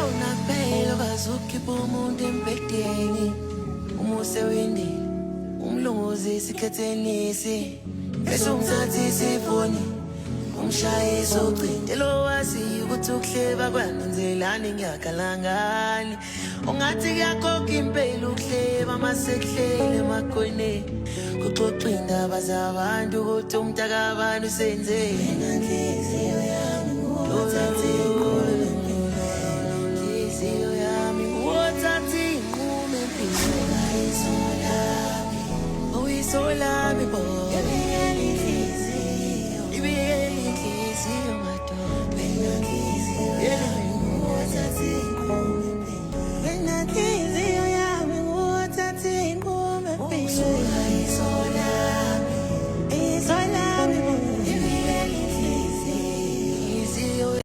khona phela bazokhipha umuntu embedeni umuse wendini umlunguzi isikhethenisi bese umthatha isifoni umshayisa ucindelo wazi ukuthi ukuhleba kwanenzelani ngiyakalangani ungathi kuyakhokha impela ukuhleba masekuhlele emakhoneni kuxoxa indaba zabantu ukuthi umntakabani usenzeni ngenhliziyo